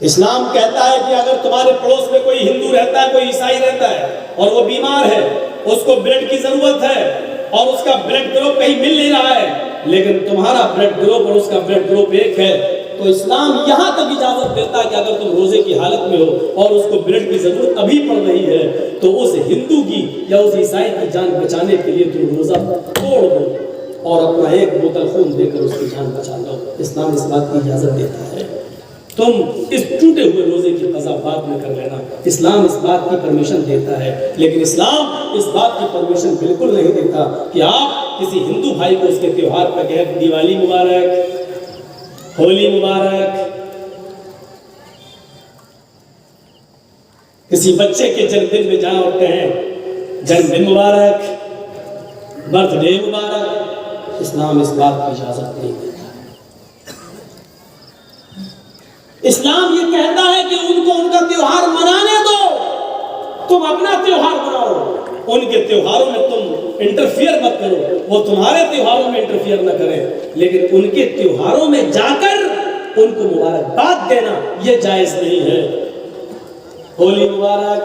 اسلام کہتا ہے کہ اگر تمہارے پڑوس میں کوئی ہندو رہتا ہے، کوئی عیسائی رہتا ہے اور وہ بیمار ہے، اس کو بلڈ کی ضرورت ہے اور اس کا بلڈ گروپ کہیں مل نہیں رہا ہے، لیکن تمہارا بلڈ گروپ اور اس کا بلڈ گروپ ایک ہے، تو اسلام یہاں تک اجازت دیتا ہے کہ اگر تم روزے کی حالت میں ہو اور اس کو بلڈ کی ضرورت ابھی پڑ رہی ہے تو اس ہندو کی یا اس عیسائی کی جان بچانے کے لیے تم روزہ توڑ دو اور اپنا ایک بوتل خون دے کر اس کی جان بچا لو۔ اسلام اس بات کی اجازت دیتا ہے۔ تم اس ٹوٹے ہوئے روزے کی قضا بعد میں کر لینا، اسلام اس بات کی پرمیشن دیتا ہے، لیکن اسلام اس بات کی پرمیشن بالکل نہیں دیتا کہ آپ کسی ہندو بھائی کو اس کے تیوہار پر کہیں دیوالی مبارک، ہولی مبارک، کسی بچے کے جنم دن میں جائیں اور کہیں جنم دن مبارک، برتھ ڈے مبارک۔ اسلام اس بات کی اجازت نہیں دیتا۔ اسلام یہ کہتا ہے کہ ان کو ان کا تیوہار منانے دو، تم اپنا تیوہار مناؤ، ان کے تیوہاروں میں تم انٹرفیئر مت کرو، وہ تمہارے تیوہاروں میں انٹرفیئر نہ کریں، لیکن ان کے تیوہاروں میں جا کر ان کو مبارکباد دینا یہ جائز نہیں ہے۔ ہولی مبارک،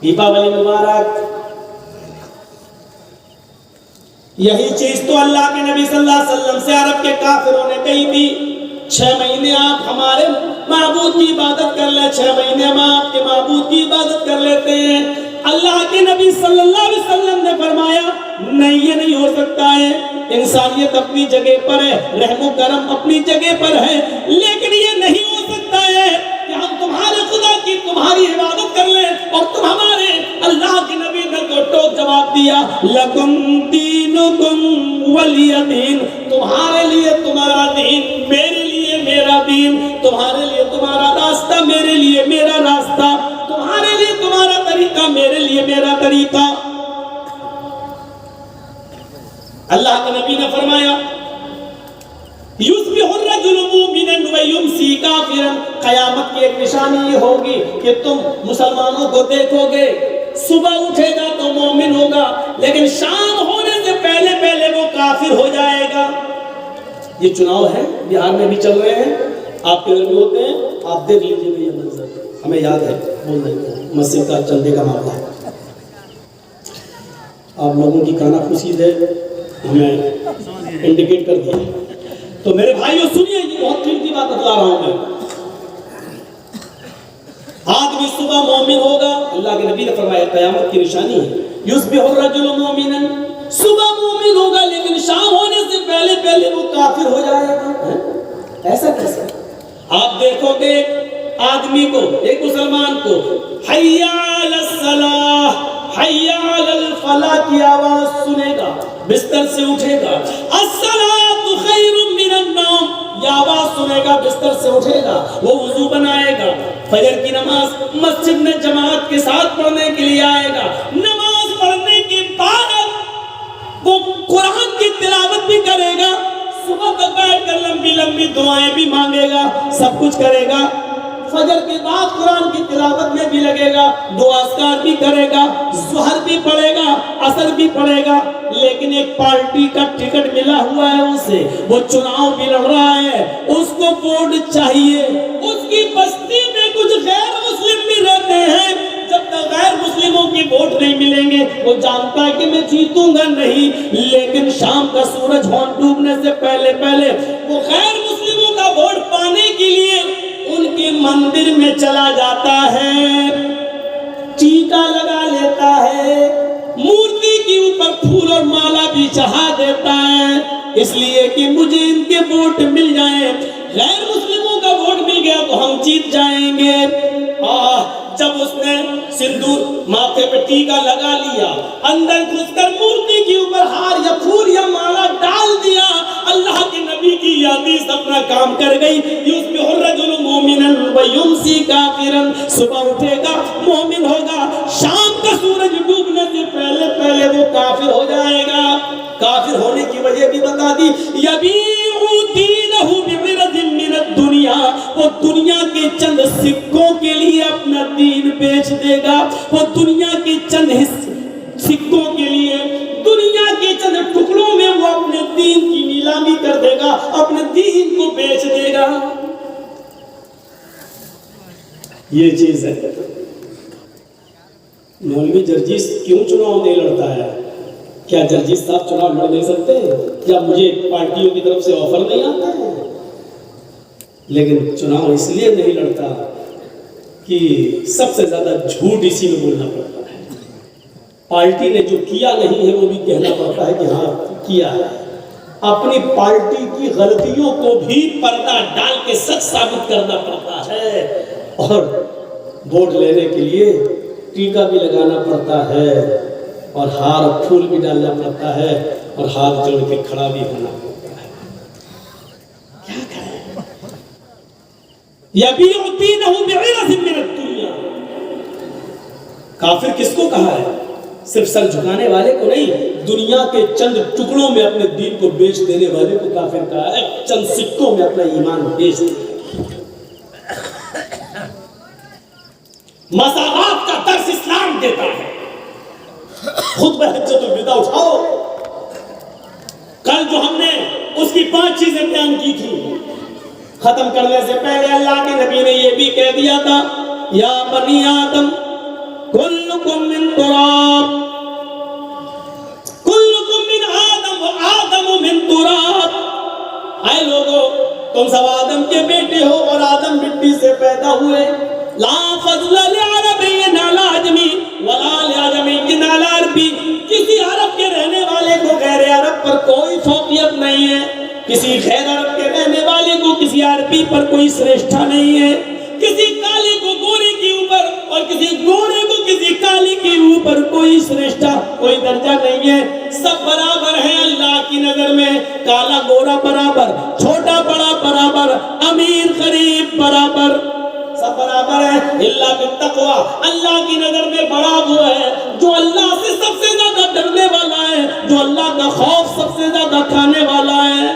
دیپاولی مبارک، یہی چیز تو اللہ کے نبی صلی اللہ علیہ وسلم سے عرب کے کافروں نے کہی تھی، 6 مہینے آپ ہمارے معبود کی عبادت کر لیں، 6 مہینے ہم آپ کے معبود کی عبادت کر لیتے ہیں۔ اللہ کے نبی صلی اللہ علیہ وسلم نے فرمایا نہیں، یہ نہیں ہو سکتا ہے، انسانیت اپنی جگہ پر ہے، رحم و کرم اپنی جگہ پر ہے، لیکن یہ نہیں ہو سکتا ہے کہ ہم تمہارے خدا کی تمہاری عبادت کر لیں اور تم ہمارے۔ اللہ کے نبی نے تو ٹوک جواب دیا، لکم دینکم ولی دین، تمہارے لیے تمہارا دین، میرے لیے میرا دین، تمہارے لیے تمہارا راستہ، میرے لیے میرا راستہ، تمہارے لیے تمہارا طریقہ، میرے لیے میرا طریقہ۔ اللہ کے نبی نے فرمایا یصبح الرجل مؤمنا ویمسی کافرا، قیامت کی ایک نشانی یہ ہوگی کہ تم مسلمانوں کو دیکھو گے، صبح اٹھے گا تو مومن ہوگا، لیکن شام ہونے سے پہلے پہلے وہ کافر ہو جائے گا۔ یہ چناؤ ہے، بہار میں بھی چل رہے ہیں، آپ کے گھر میں ہوتے ہیں، آپ دیکھ لیجیے یہ منظر، ہمیں یاد ہے، بول رہے ہیں مسجد کا چندے کا معاملہ ہے، آپ لوگوں کی کانا پھوسید ہے، ہمیں انڈیکیٹ کر دیا۔ تو میرے بھائیو سنیے، یہ بہت قیمتی بات بتلا رہا ہوں میں۔ آدمی صبح مومن ہوگا، اللہ کے نبی نے فرمایا قیامت کی نشانی ہے، یصبح الرجل مؤمنا، صبح مومن ہوگا لیکن شام ہونے سے پہلے پہلے وہ کافر ہو جائے گا۔ ایسا کیسے؟ آپ دیکھو گے آدمی کو، ایک مسلمان کو، حی علی الصلاۃ، حی علی الفلاح کی آواز سنے گا، بستر سے اٹھے گا، الصلاۃ خیر من النوم، یہ آواز سنے گا، بستر سے اٹھے گا، وہ وضو بنائے گا، فجر کی نماز مسجد میں جماعت کے ساتھ پڑھنے کے لیے آئے گا، نماز پڑھنے کے بعد وہ قرآن کی تلاوت بھی کرے گا، صبح تک بیٹھ کر لمبی لمبی دعائیں بھی مانگے گا، سب کچھ کرے گا، فجر کے بعد قرآن کی تلاوت میں بھی لگے گا، دعا اذکار بھی کرے گا، ظہر بھی پڑھے گا، عصر بھی پڑھے گا، لیکن ایک پارٹی کا ٹکٹ ملا ہوا ہے اسے، وہ چناؤ بھی لڑ رہا ہے، اس کو ووٹ چاہیے، اس کی بستی میں کچھ غیر مسلم بھی رہتے ہیں، جب تک غیر مسلموں کی ووٹ نہیں ملیں گے وہ جانتا ہے کہ میں جیتوں گا نہیں، لیکن شام کا سورج ہون ڈوبنے سے پہلے پہلے وہ غیر مسلموں کا ووٹ پانے کے لیے ان کے مندر میں چلا جاتا ہے، ٹیکا لگا لیتا ہے، مورتی کے اوپر پھول اور مالا بھی چڑھا دیتا ہے، اس لیے کہ مجھے ان کے ووٹ مل جائیں، غیر مسلموں کا ووٹ مل گیا تو ہم جیت جائیں گے۔ جب اس نے سندور ماتھے پہ ٹیکا لگا لیا، اندر گھس کر مورتی کے اوپر ہار یا پھول یا مالا ڈال دیا، اللہ کے نبی کی یہ حدیث اپنا کام کر گئی، یصبح الرجل مؤمنا ویمسی کافرا، صبح اٹھے گا مومن ہوگا، شام کا سورج ڈوبنے سے پہلے پہلے وہ کافر ہو جائے گا۔ کافر ہونے کی وجہ بھی بتا دی، یبیع دینہ بعرض من الدنیا، وہ دنیا کے چند سکوں کے لیے اپنا دین بیچ دے گا، وہ دنیا کے چند سکوں کے لیے، دنیا کے چند ٹکڑوں میں وہ اپنے دین کی نیلامی کر دے گا، اپنے دین کو بیچ دے گا۔ یہ چیز ہے. مولوی جرجیس کیوں چناؤ نہیں لڑتا ہے؟ کیا جرجیس صاحب چناؤ لڑ نہیں سکتے؟ کیا مجھے پارٹیوں کی طرف سے آفر نہیں آتا ہے؟ لیکن چناؤ اس لیے نہیں لڑتا کہ سب سے زیادہ جھوٹ اسی میں بولنا پڑتا ہے. پارٹی نے جو کیا نہیں ہے وہ بھی کہنا پڑتا ہے کہ ہاں کیا ہے. اپنی پارٹی کی غلطیوں کو بھی پردہ ڈال کے سچ ثابت کرنا پڑتا ہے، اور ووٹ لینے کے لیے ٹیکا بھی لگانا پڑتا ہے، اور ہار پھول بھی ڈالنا پڑتا ہے، اور ہاتھ جوڑ کے کھڑا بھی ہونا پڑتا ہے. کیا کریں؟ یبیع دینہ بعوض من الدنیا. کافر کس کو کہا ہے؟ صرف سر جھکانے والے کو نہیں، دنیا کے چند ٹکڑوں میں اپنے دین کو بیچ دینے والے کو کافر کہا ہے. چند سکوں میں اپنا ایمان بیچ دینے. مساوات کا درس اسلام دیتا ہے. خود حجت الوداع اٹھاؤ. کل جو ہم نے اس کی 5 چیزیں بیان کی تھی، ختم کرنے سے پہلے اللہ کے نبی نے یہ بھی کہہ دیا تھا، یا بنی آدم کلکم من تراب، کلکم من آدم و آدم من تراب. اے لوگو، تم سب آدم کے بیٹے ہو اور آدم مٹی سے پیدا ہوئے. لا فضل لعربی علی عجمی ولا لعجمی علی عربی. کسی عرب کے رہنے والے کو غیر عرب پر کوئی فوقیت نہیں ہے، کسی غیر عرب کے رہنے والے کو کسی عربی پر کوئی سرشٹھا نہیں ہے، کسی کالے کو گورے کے اوپر اور کسی گورے کو کسی کالے کے اوپر کوئی سرشٹھا، کوئی درجہ نہیں ہے. سب برابر ہیں اللہ کی نظر میں. کالا گورا برابر، چھوٹا بڑا برابر، امیر غریب برابر، سب برابر ہے. اللہ بالتقویٰ، اللہ کی نظر میں بڑا وہ ہے جو اللہ سے سب سے زیادہ ڈرنے والا ہے، جو اللہ کا خوف سب سے زیادہ کھانے والا ہے.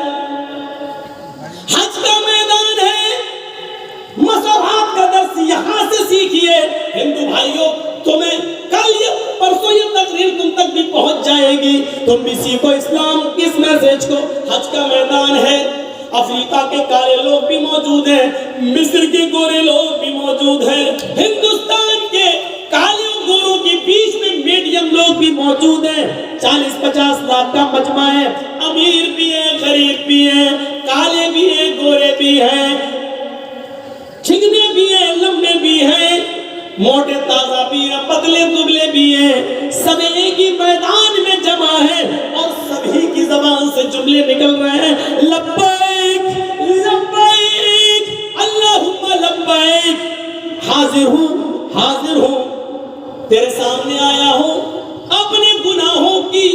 حج کا میدان ہے، مساوات کا درس یہاں سے سیکھیے. ہندو بھائیوں، تمہیں کل یہ پرسوں یہ تقریر تم تک بھی پہنچ جائے گی. تم بھی سیکھو اسلام کس میسج کو. حج کا میدان ہے، افریقہ کے کالے لوگ بھی موجود ہیں، مصر کے گورے لوگ بھی موجود ہیں، ہندوستان کے کالے اور گوروں کے بیچ میں میڈیم لوگ بھی موجود ہیں. 40-50 لاکھ کا مجمع ہے. امیر بھی ہیں، غریب بھی ہیں، کالے بھی ہیں، گورے بھی ہیں، چھگنے بھی ہیں، لمبے بھی ہیں، موٹے تازہ بھی ہیں، پتلے دبلے بھی ہیں. سب ایک ہی میدان میں جمع ہیں اور سبھی کی زبان سے جملے نکل رہے ہیں، لبیک لبیک اللہم لبیک. حاضر ہوں، حاضر ہوں، تیرے سامنے آیا ہوں. اپنے گناہوں کی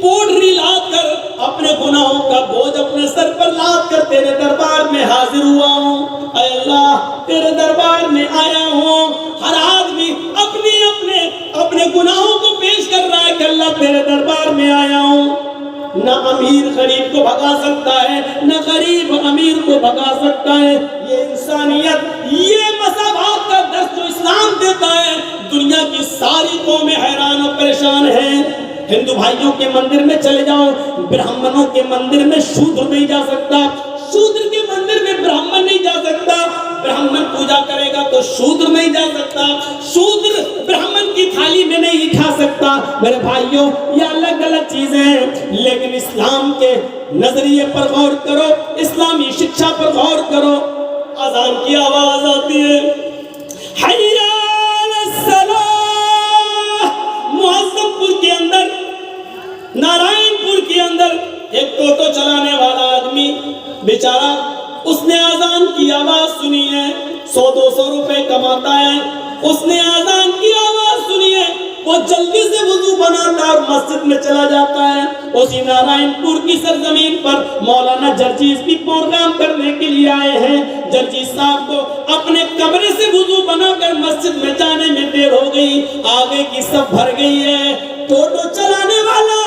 پوڈری لاد کر، اپنے گناہوں کا بوجھ اپنے سر پر لاد کر تیرے دربار میں حاضر ہوا ہوں. اے اللہ، تیرے دربار میں آیا ہوں. ہر آدمی اپنے گناہوں کو پیش کر رہا ہے کہ اللہ تیرے دربار میں آیا ہوں. نہ امیر غریب کو بھگا سکتا ہے، نہ غریب امیر کو بھگا سکتا ہے. یہ انسانیت، یہ مساوات کا درس جو اسلام دیتا ہے، دنیا کی ساری قومیں حیران و پریشان ہیں. ہندو بھائیوں کے مندر میں چلے جاؤ، برہمنوں کے مندر میں شودر نہیں جا سکتا، شودر کے مندر میں برہمن نہیں جا سکتا. برہمن پوجا کرے گا تو شودر نہیں جا سکتا، شودر برہمن کی تھالی میں نہیں کھا سکتا. میرے بھائیوں، یہ الگ الگ چیزیں ہیں، لیکن اسلام کے نظریے پر غور کرو، اسلامی شکشا پر غور کرو. اذان کی آواز آتی ہے، حی علی الصلاۃ. معظم پور کے اندر، نارائن پور کے اندر ایک ٹوٹو چلانے والا آدمی بیچارہ، اس نے اذان کی آواز سنی ہے، 100-200 روپے کماتا ہے. اس نے اذان کی آواز سنی ہے، وہ جلدی سے وضو بناتا اور مسجد میں چلا جاتا ہے. اسی نارائن پور کی سرزمین پر مولانا جرجیس بھی پروگرام کرنے کے لیے آئے ہیں. جرجیس صاحب کو اپنے کمرے سے وضو بنا کر مسجد میں جانے میں دیر ہو گئی، آگے کی صف بھر گئی ہے. ٹوٹو چلانے والا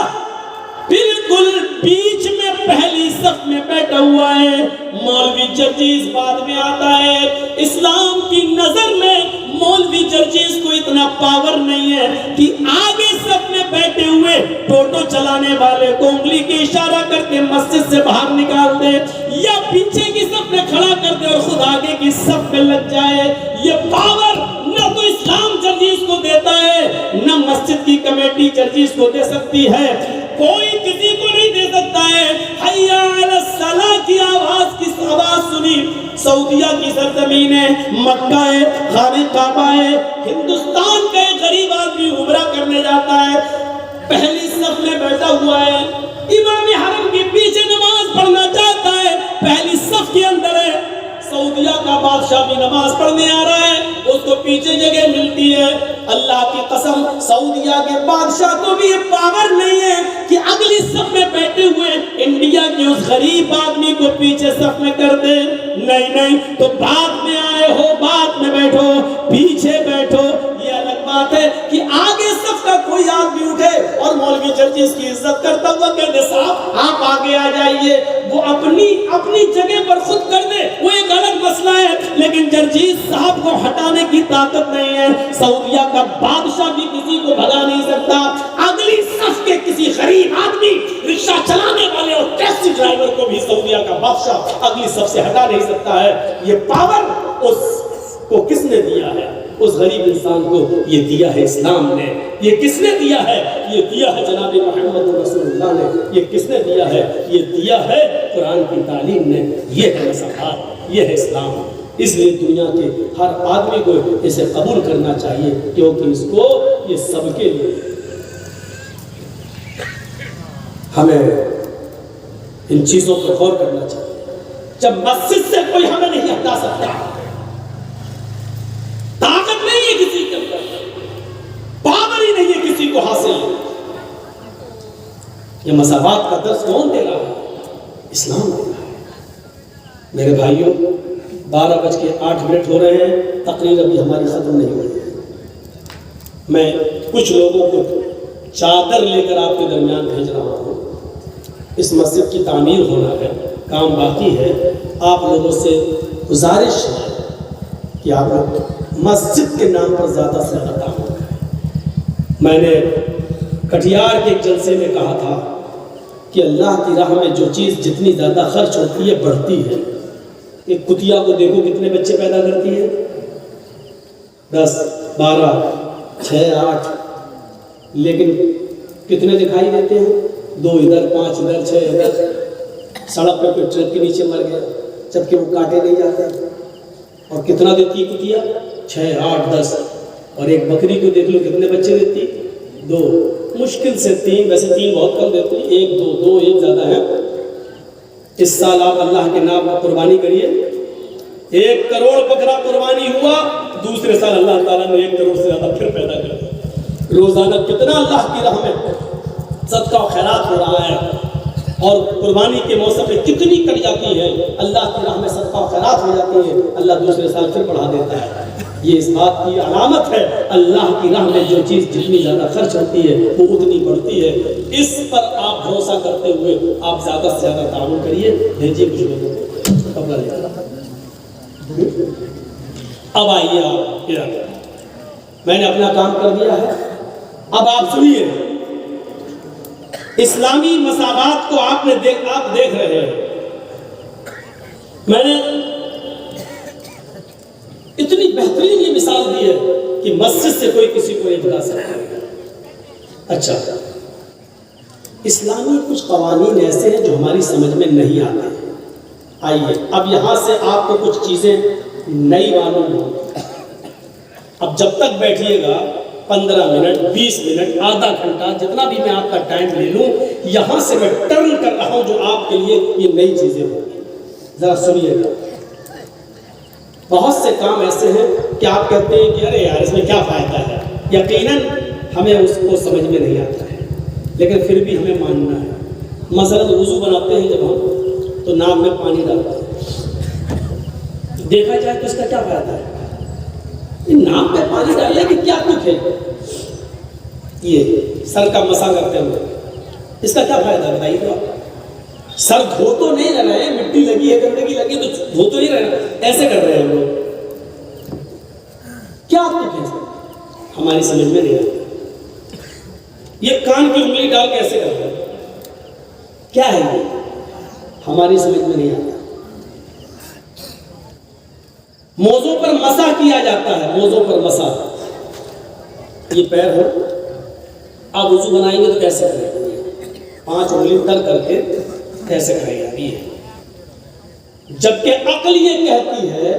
بالکل بیچ میں پہلی صف میں بیٹھا ہوا ہے. مولوی جرجیس بعد میں آتا ہے. اسلام کی نظر میں مولوی جرجیس کو اتنا پاور نہیں ہے کہ آگے صف میں بیٹھے ہوئے ٹوٹو چلانے والے کو انگلی کی اشارہ کر کے مسجد سے باہر نکال دے، یا پیچھے کی صف میں کھڑا کر دے اور خود آگے کی صف میں لگ جائے. یہ پاور بیٹی جرجیس کو دے سکتی ہے، کوئی کسی کو نہیں دے سکتا ہے۔ حیا علی الصلاح کی آواز سنی، سعودیہ کی سرزمین ہے، مکہ ہے، خانہ کعبہ ہے، ہندوستان کا ایک غریب آدمی عمرہ کرنے جاتا ہے، پہلی صف میں بیٹھا ہوا ہے، امام حرم کے پیچھے نماز پڑھنا چاہتا ہے، پہلی صف کے اندر ہے، سعودیہ کا بادشاہ بھی نماز پڑھنے آ رہا ہے، اس کو پیچھے جگہ ملتی ہے۔ اللہ کی قسم سعودیہ کے بادشاہ کو بھی یہ پاور نہیں ہے کہ اگلی صف میں بیٹھے ہوئے انڈیا کے اس غریب آدمی کو پیچھے صف میں کر دے، نہیں، تو بعد میں آئے ہو، بعد میں بیٹھو، پیچھے بیٹھو۔ یہ الگ بات ہے کہ آگے صف کا کوئی آدمی اٹھے اور مولوی جرجیس کی عزت کرتا ہوا کہتے صاحب آپ آگے آ جائیے، وہ اپنی جگہ پر خود کر دے، وہ ایک الگ مسئلہ ہے، لیکن جرجیس صاحب کو ہٹانے کی طاقت نہیں ہے۔ سعودیہ کا بادشاہ بھی کسی کو بھگا نہیں سکتا، اگلی صف کے کسی غریب آدمی، رکشہ چلانے والے اور ٹیکسی ڈرائیور کو بھی سعودیہ کا بادشاہ اگلی صف سے ہٹا نہیں سکتا ہے۔ یہ پاور اس کو کس نے دیا ہے؟ اس غریب انسان کو یہ دیا ہے اسلام نے۔ یہ کس نے دیا ہے؟ یہ دیا ہے جناب محمد رسول اللہ نے۔ یہ کس نے دیا ہے؟ یہ دیا ہے قرآن کی تعلیم نے۔ یہ ہے مساوات، یہ ہے اسلام۔ اس لیے دنیا کے ہر آدمی کو اسے قبول کرنا چاہیے، کیونکہ اس کو یہ سب کے لیے ہمیں ان چیزوں پر غور کرنا چاہیے۔ جب مسجد سے کوئی ہمیں نہیں ہٹا سکتا، طاقت نہیں ہے کسی کے اندر، پاور ہی نہیں ہے کسی کو حاصل، یہ مساوات کا درس کون دے رہا ہے؟ اسلام دے رہا ہے۔ میرے بھائیوں 12:08 ہو رہے ہیں، تقریر ابھی ہماری ختم نہیں ہوئی ہے۔ میں کچھ لوگوں کو چادر لے کر آپ کے درمیان بھیج رہا ہوں۔ اس مسجد کی تعمیر ہونا ہے، کام باقی ہے۔ آپ لوگوں سے گزارش ہے کہ آپ لوگ مسجد کے نام پر زیادہ سے زیادہ کام کریں۔ میں نے کٹیہار کے ایک جلسے میں کہا تھا کہ اللہ کی راہ میں جو چیز جتنی زیادہ خرچ ہوتی ہے بڑھتی ہے۔ ایک کتیا کو دیکھو کتنے بچے پیدا کرتی ہے، 10 12 6 8، لیکن کتنے دکھائی دیتے ہیں؟ 2 ادھر 5 ادھر 6 ادھر، سڑک پہ کوئی ٹرک کے نیچے مر گیا جبکہ وہ کاٹے نہیں جاتے۔ اور کتنا دیتی ہے کتیا؟ 6 8 10۔ اور ایک بکری کو دیکھ لو کتنے بچے دیتی؟ 2، مشکل سے 3، ویسے 3 بہت کم دیتی، 1 2 1 زیادہ ہے۔ اس سال آپ اللہ کے نام پر قربانی کریے، 1 کروڑ بکرا قربانی ہوا، دوسرے سال اللہ تعالیٰ نے 1 کروڑ سے زیادہ پھر پیدا کر دیا۔ روزانہ کتنا اللہ کی راہ میں صدقہ و خیرات ہو رہا ہے، اور قربانی کے موسم میں کتنی کٹ جاتی ہے، اللہ کی راہ میں صدقہ و خیرات ہو جاتی ہے، اللہ دوسرے سال پھر بڑھا دیتا ہے۔ یہ اس بات کی علامت ہے اللہ کی راہ میں جو چیز جتنی زیادہ خرچ ہوتی ہے وہ اتنی بڑھتی ہے۔ اس پر آپ بھروسہ کرتے ہوئے آپ زیادہ سے زیادہ تعاون کریے، بھیجیے کچھ لوگوں کو کپڑا لے کر۔ اب آئیے آپ ادھر، میں نے اپنا کام کر دیا ہے، اب آپ سنیے۔ اسلامی مساوات کو آپ دیکھ رہے ہیں، میں نے اتنی بہترین یہ مثال دی ہے کہ مسجد سے کوئی کسی کو نہیں بتا سکتا۔ اچھا، اسلامی کچھ قوانین ایسے ہیں جو ہماری سمجھ میں نہیں آتے۔ آئیے اب یہاں سے آپ کو کچھ چیزیں نئی معلوم ہوں۔ اب جب تک بیٹھیے گا 15 منٹ 20 منٹ آدھا گھنٹہ جتنا بھی میں آپ کا ٹائم لے لوں، یہاں سے میں ٹرن کر رہا ہوں جو آپ کے لیے یہ نئی چیزیں ہوں گی، ذرا سنیے گا۔ بہت سے کام ایسے ہیں کہ آپ کہتے ہیں کہ ارے یار اس میں کیا فائدہ ہے، یقیناً ہمیں اس کو سمجھ میں نہیں آتا ہے، لیکن پھر بھی ہمیں ماننا ہے۔ مثلاً وضو بناتے ہیں جب ہم تو ناک میں پانی ڈالتے ہیں، دیکھا جائے تو اس کا کیا فائدہ ہے؟ ناک میں پانی ڈالنے کی کیا کچھ ہے؟ یہ سر کا مسا کرتے ہوئے اس کا کیا فائدہ بتائیے تو آپ؟ سر دھو تو نہیں رہے ہیں، مٹی لگی ہے گندگی لگی تو دھو تو نہیں رہے، ایسے کر رہے ہیں ہم لوگ، کیا کچھ ہے؟ ہماری سمجھ میں نہیں آتا۔ یہ کان کی انگلی ڈال کے ایسے کر رہے ہیں، کیا ہے یہ؟ ہماری سمجھ میں نہیں آتا۔ موزوں پر مسح کیا جاتا ہے، موزوں پر مسح، یہ پیر ہے، آپ وضو بنائیں گے تو کیسے کریں گے؟ 5 انگلی تر کر کے کیسے کریں گے؟ یہ جبکہ عقل یہ کہتی ہے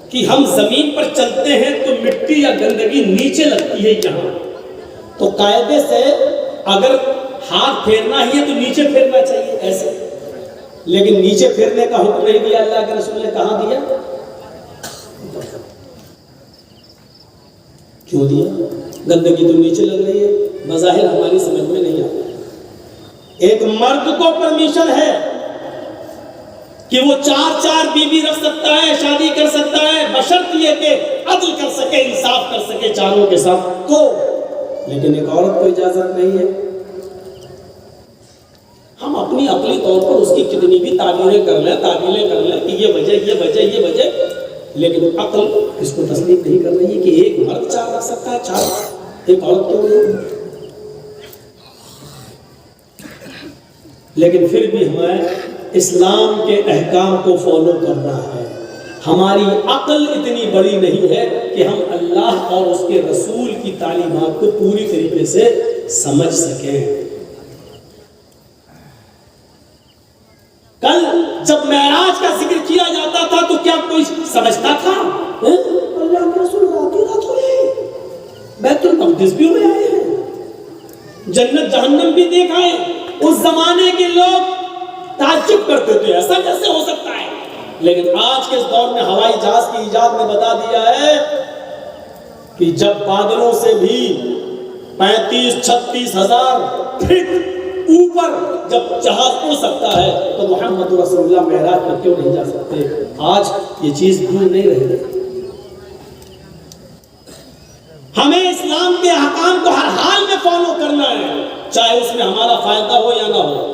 کہ ہم زمین پر چلتے ہیں تو مٹی یا گندگی نیچے لگتی ہے یہاں، تو قاعدے سے اگر ہاتھ پھیرنا ہی ہے تو نیچے پھیرنا چاہیے ایسے، لیکن نیچے پھیرنے کا حکم نہیں دیا اللہ کے رسول نے، کہاں دیا؟ کیوں دیا؟ گندگی تو نیچے لگ رہی ہے، بظاہر ہماری سمجھ میں نہیں آتا۔ ایک مرد کو پرمیشن ہے کہ وہ 4 بیوی رکھ سکتا ہے، شادی کر سکتا ہے، بشرط یہ کہ عدل کر سکے، انصاف کر سکے چاروں کے ساتھ تو، لیکن ایک عورت کو اجازت نہیں ہے۔ ہم اپنی عقلی طور پر اس کی کتنی بھی تعبیریں کر لیں کہ یہ وجہ، لیکن عقل اس کو تسلیم نہیں کر رہی ہے کہ ایک مرد 4 رکھ سکتا ہے، 4 ایک عورت کیوں نہیں؟ لیکن پھر بھی ہمیں اسلام کے احکام کو فالو کرنا ہے۔ ہماری عقل اتنی بڑی نہیں ہے کہ ہم اللہ اور اس کے رسول کی تعلیمات کو پوری طریقے سے سمجھ سکیں۔ کل جب معراج کا ذکر کیا جاتا تھا تو کیا کوئی سمجھتا تھا؟ اللہ کے رسول رات ہوئے، بیت المقدس بھی ہوئے آئے ہیں، جنت جہنم بھی دیکھا ہے۔ اس زمانے کے لوگ تعجب کرتے تھے ایسا کیسے ہو سکتا ہے، لیکن آج کے اس دور میں ہوائی جہاز کی ایجاد نے بتا دیا ہے کہ جب بادلوں سے بھی 35-36 ہزار فٹ اوپر جب جہاز اڑ سکتا ہے تو محمد رسول اللہ معراج پر کیوں نہیں جا سکتے؟ آج یہ چیز دور نہیں رہ گئی۔ ہمیں اسلام کے احکام کو ہر حال میں فالو کرنا ہے، چاہے اس میں ہمارا فائدہ ہو یا نہ ہو۔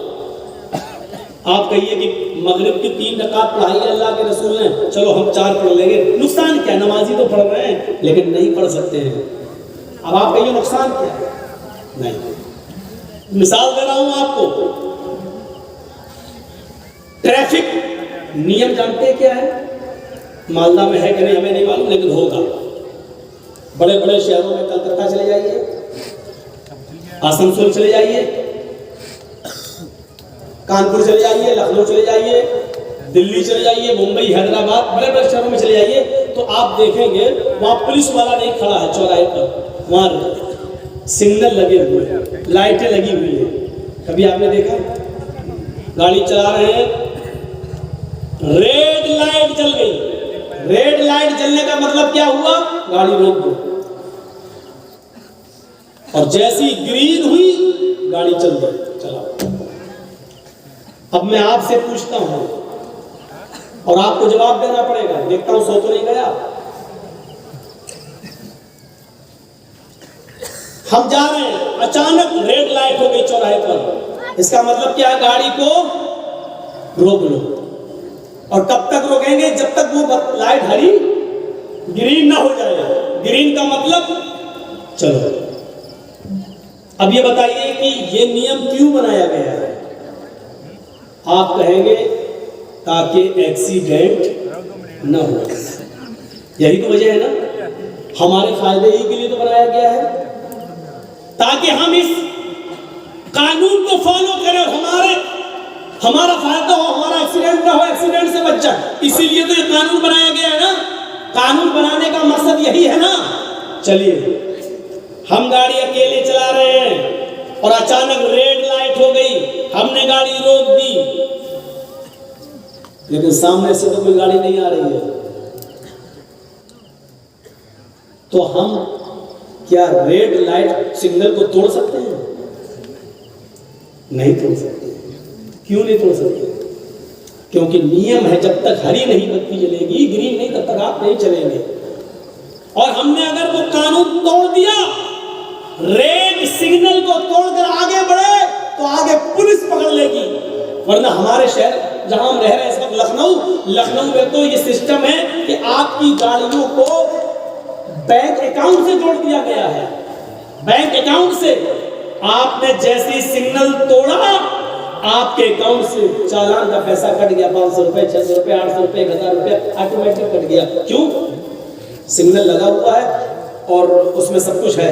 آپ کہیے کہ مغرب کی 3 رکعت پڑھائی ہے اللہ کے رسول نے، چلو ہم 4 پڑھ لیں گے، نقصان کیا؟ نمازی تو پڑھ رہے ہیں لیکن نہیں پڑھ سکتے ہیں۔ اب آپ کہیے نقصان کیا ہے؟ نہیں، مثال دے رہا ہوں آپ کو، ٹریفک نیم جانتے ہیں کیا ہے؟ مالدہ میں ہے کہ نہیں ہمیں نہیں معلوم، لیکن ہوگا۔ بڑے بڑے شہروں میں کلکتہ چلے جائیے، آسنسول چلے جائیے، کانپور چلے جائیے، لکھنؤ چلے جائیے، دلی چلے جائیے، ممبئی، حیدرآباد، بڑے بڑے شہروں میں چلے جائیے تو آپ دیکھیں گے وہاں پولیس والا نہیں کھڑا ہے چوراہے پر، وہاں سگنل لگے ہوئے ہیں، لائٹیں لگی ہوئی ہیں۔ کبھی آپ نے دیکھا؟ گاڑی چلا رہے ہیں، ریڈ لائٹ جل گئی، ریڈ لائٹ جلنے کا مطلب کیا ہوا؟ گاڑی روک دو، اور جیسی گرین ہوئی گاڑی چل گئی، چلا۔ اب میں آپ سے پوچھتا ہوں اور آپ کو جواب دینا پڑے گا، دیکھتا ہوں سو تو نہیں گیا۔ ہم جا رہے ہیں، اچانک ریڈ لائٹ ہو گئی چوراہے پر، اس کا مطلب کیا ہے؟ گاڑی کو روک لو، اور کب تک روکیں گے؟ جب تک وہ لائٹ ہری گرین نہ ہو جائے۔ گرین کا مطلب چلو۔ اب یہ بتائیے کہ یہ نیم کیوں بنایا گیا ہے؟ آپ کہیں گے تاکہ ایکسیڈنٹ نہ ہو، یہی تو وجہ ہے نا، ہمارے فائدے ہی کے لیے تو بنایا گیا ہے، تاکہ ہم اس قانون کو فالو کریں اور ہمارا فائدہ ہو، ہمارا ایکسیڈنٹ نہ ہو، ایکسیڈنٹ سے بچ جائے۔ اسی لیے تو یہ قانون بنایا گیا ہے نا، قانون بنانے کا مقصد یہی ہے نا۔ چلیے، ہم گاڑی اکیلے چلا رہے ہیں اور اچانک ریڈ لائٹ ہو گئی، ہم نے گاڑی روک دی، لیکن سامنے سے تو کوئی گاڑی نہیں آ رہی ہے، تو ہم کیا ریڈ لائٹ سگنل کو توڑ سکتے ہیں؟ نہیں توڑ سکتے۔ کیوں نہیں توڑ سکتے؟ کیونکہ نیم ہے، جب تک ہری نہیں بتی جلے گی، گرین نہیں، تب تک آپ نہیں چلیں گے۔ اور ہم نے اگر وہ قانون توڑ دیا، ریڈ سگنل کو توڑ کر آگے بڑھے تو آگے پولیس پکڑ لے گی۔ ورنہ ہمارے شہر جہاں ہم رہ رہے ہیں اس وقت لکھنؤ میں تو یہ سسٹم ہے کہ آپ کی گاڑیوں کو بینک اکاؤنٹ سے جوڑ دیا گیا ہے۔ بینک اکاؤنٹ سے آپ نے جیسی سگنل توڑا، آپ کے اکاؤنٹ سے چالان کا پیسہ کٹ گیا، 500 روپے، 600 روپے، 800 روپے، 1000 روپے آٹومیٹک کٹ گیا۔ کیوں؟ سگنل لگا ہوا ہے اور اس میں سب کچھ ہے،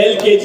LKG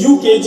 UKG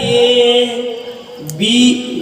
A B,